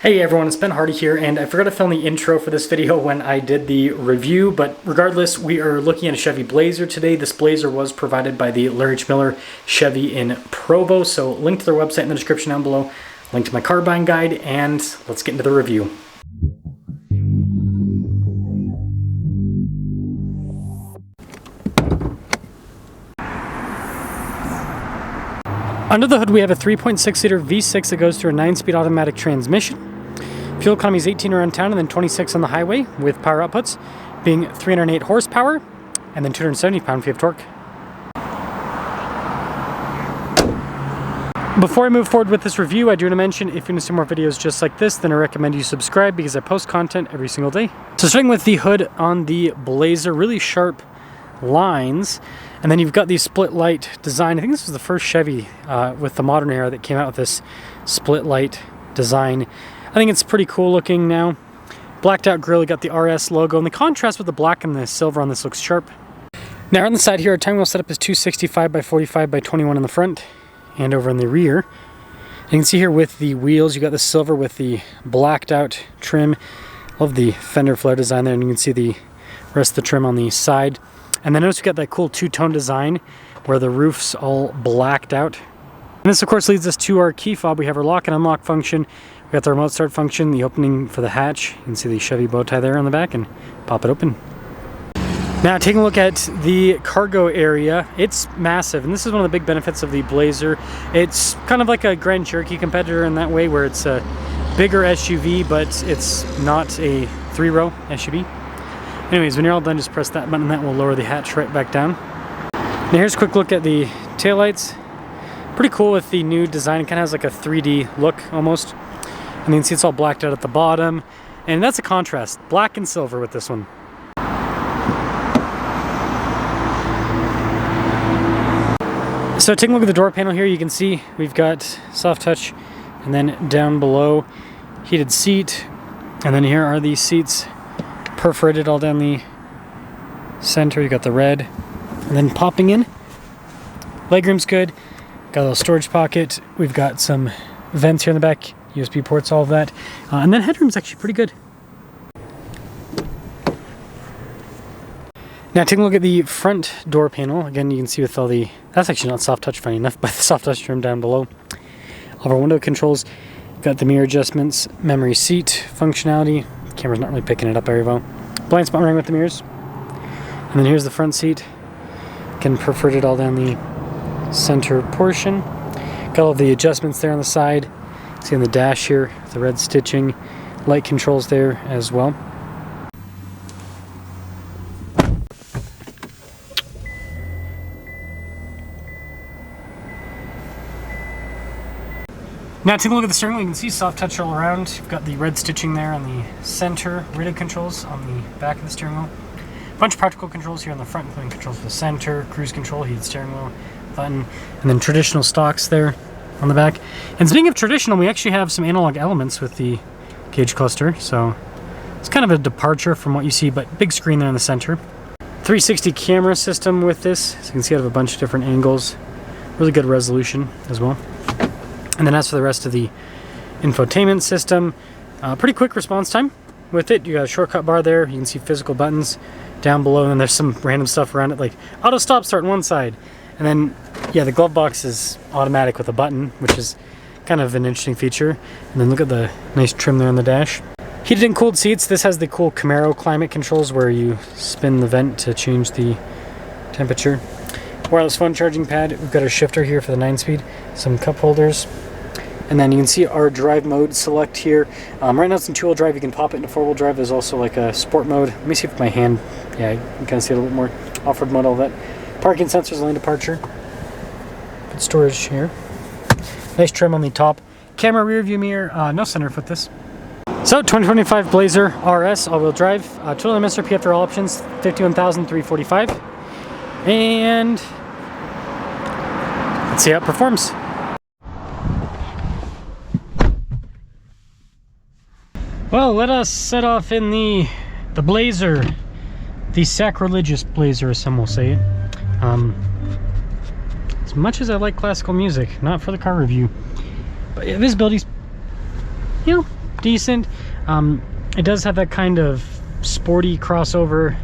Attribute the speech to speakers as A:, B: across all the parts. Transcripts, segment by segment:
A: Hey everyone, it's Ben Hardy here, and I forgot to film the intro for this video when I did the review, but regardless, we are looking at a Chevy Blazer today. This Blazer was provided by the Larry H. Miller Chevy in Provo, so link to their website in the description down below, link to my car buying guide, and let's get into the review. Under the hood we have a 3.6-liter V6 that goes through a 9-speed automatic transmission. Fuel economy is 18 around town and then 26 on the highway, with power outputs being 308 horsepower and then 270 pound-feet of torque. Before I move forward with this review, I do want to mention if you want to see more videos just like this, then I recommend you subscribe because I post content every single day. So starting with the hood on the Blazer, really sharp lines, and then you've got the split light design. I think this was the first Chevy with the modern era that came out with this split light design. I think it's pretty cool looking now. Blacked out grille, you got the RS logo, and the contrast with the black and the silver on this looks sharp. Now on the side here, our timing wheel setup is 265 by 45 by 21 in the front and over in the rear. You can see here with the wheels, you got the silver with the blacked out trim. Love the fender flare design there, and you can see the rest of the trim on the side. And then notice we got that cool two-tone design where the roof's all blacked out. And this of course leads us to our key fob. We have our lock and unlock function. We got the remote start function, the opening for the hatch. You can see the Chevy bow tie there on the back and pop it open. Now taking a look at the cargo area, it's massive, and this is one of the big benefits of the Blazer. It's kind of like a Grand Cherokee competitor in that way, where it's a bigger SUV, but it's not a 3-row SUV. Anyways, when you're all done, just press that button and that will lower the hatch right back down. Now here's a quick look at the taillights. Pretty cool with the new design. It kind of has like a 3D look almost. And you can see it's all blacked out at the bottom. And that's a contrast, black and silver with this one. So taking a look at the door panel here, you can see we've got soft touch, and then down below, heated seat. And then here are the seats perforated all down the center. You got the red, and then popping in, legroom's good. Got a little storage pocket. We've got some vents here in the back, USB ports, all of that, and then headroom's actually pretty good. Now taking a look at the front door panel, again you can see with all the, that's actually not soft touch funny enough, but the soft touch trim down below. All of our window controls, got the mirror adjustments, memory seat functionality. Camera's not really picking it up very well. Blind spot ring with the mirrors. And then here's the front seat. Again, perforated all down the center portion. Got all of the adjustments there on the side. See on the dash here, the red stitching. Light controls there as well. Now taking a look at the steering wheel, you can see soft touch all around. You've got the red stitching there on the center, radio controls on the back of the steering wheel. A bunch of practical controls here on the front, including controls for the center, cruise control, heated steering wheel, button, and then traditional stocks there on the back. And speaking of traditional, we actually have some analog elements with the gauge cluster, so it's kind of a departure from what you see, but big screen there in the center. 360 camera system with this, so you can see out of a bunch of different angles. Really good resolution as well. And then as for the rest of the infotainment system, pretty quick response time with it. You got a shortcut bar there. You can see physical buttons down below, and then there's some random stuff around it, like auto stop start on one side. And then, yeah, the glove box is automatic with a button, which is kind of an interesting feature. And then look at the nice trim there on the dash. Heated and cooled seats. This has the cool Camaro climate controls where you spin the vent to change the temperature. Wireless phone charging pad. We've got our shifter here for the 9-speed. Some cup holders. And then you can see our drive mode select here. Right now it's in 2-wheel drive. You can pop it into 4-wheel drive. There's also like a sport mode. Let me see if my hand, yeah, you can kind of see it a little bit more. Off-road mode, all that. Parking sensors, lane departure. Good storage here. Nice trim on the top. Camera rear view mirror. No sunroof with this. So 2025 Blazer RS all-wheel drive. Total MSRP after all options, $51,345. And let's see how it performs. Well, let us set off in the Blazer, the sacrilegious Blazer, as some will say it. As much as I like classical music, not for the car review, but visibility's, you know, decent. It does have that kind of sporty crossover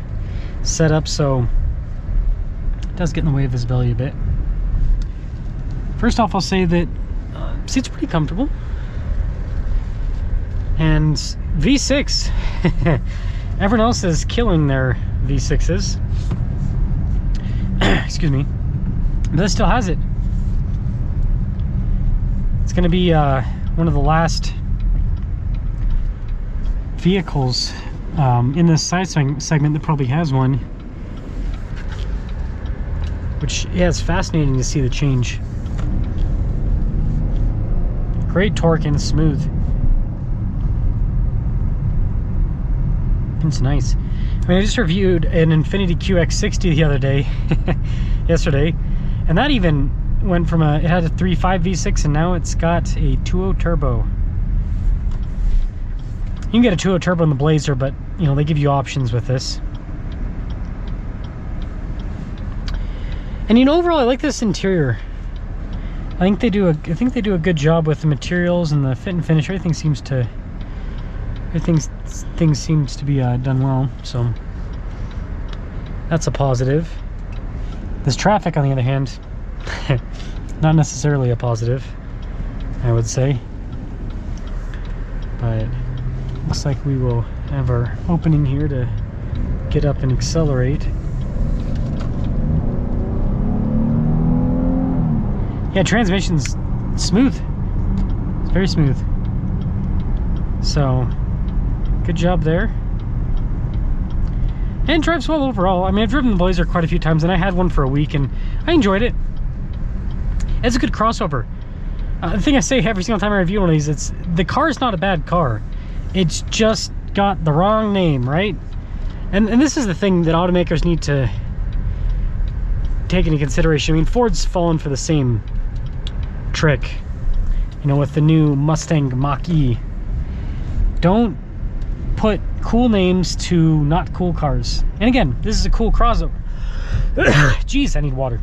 A: setup, so it does get in the way of visibility a bit. First off, I'll say that seats are pretty comfortable. And V6, everyone else is killing their V6s. Excuse me. But this still has it. It's going to be one of the last vehicles in this side segment that probably has one. Which, yeah, it's fascinating to see the change. Great torque and smooth. It's nice. I mean, I just reviewed an Infiniti QX60 the other day, yesterday, and that even went from it had a 3.5 V6 and now it's got a 2.0 turbo. You can get a 2.0 turbo in the Blazer, but you know, they give you options with this. And you know, overall, I like this interior. I think they do a good job with the materials and the fit and finish. Everything seems to be done well, so that's a positive. This traffic, on the other hand, not necessarily a positive, I would say. But looks like we will have our opening here to get up and accelerate. Yeah, transmission's smooth. It's very smooth. So, good job there. And drives well overall. I mean, I've driven the Blazer quite a few times, and I had one for a week, and I enjoyed it. It's a good crossover. The thing I say every single time I review one of these, it's the car is not a bad car. It's just got the wrong name, right? And this is the thing that automakers need to take into consideration. I mean, Ford's fallen for the same trick, you know, with the new Mustang Mach-E. Don't put cool names to not cool cars. And again, this is a cool crossover. Jeez, I need water.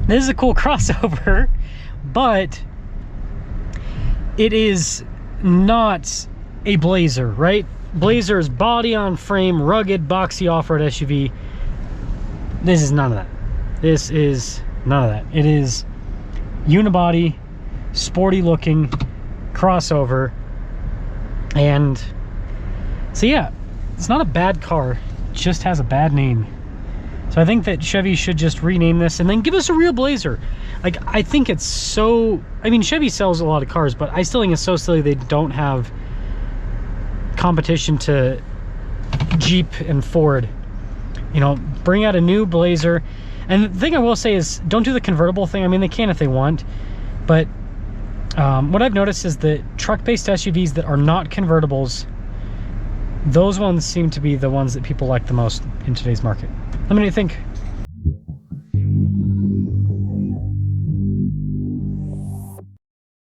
A: This is a cool crossover, but it is not a Blazer, right? Blazer's body on frame, rugged, boxy off-road SUV. This is none of that. This is none of that. It is unibody, sporty looking crossover. And so yeah, it's not a bad car, it just has a bad name. So I think that Chevy should just rename this and then give us a real Blazer. Like, I think it's so, I mean, Chevy sells a lot of cars, but I still think it's so silly they don't have competition to Jeep and Ford. You know, bring out a new Blazer. And the thing I will say is, don't do the convertible thing. I mean, they can if they want, but what I've noticed is that truck-based SUVs that are not convertibles, those ones seem to be the ones that people like the most in today's market. Let me know what you think.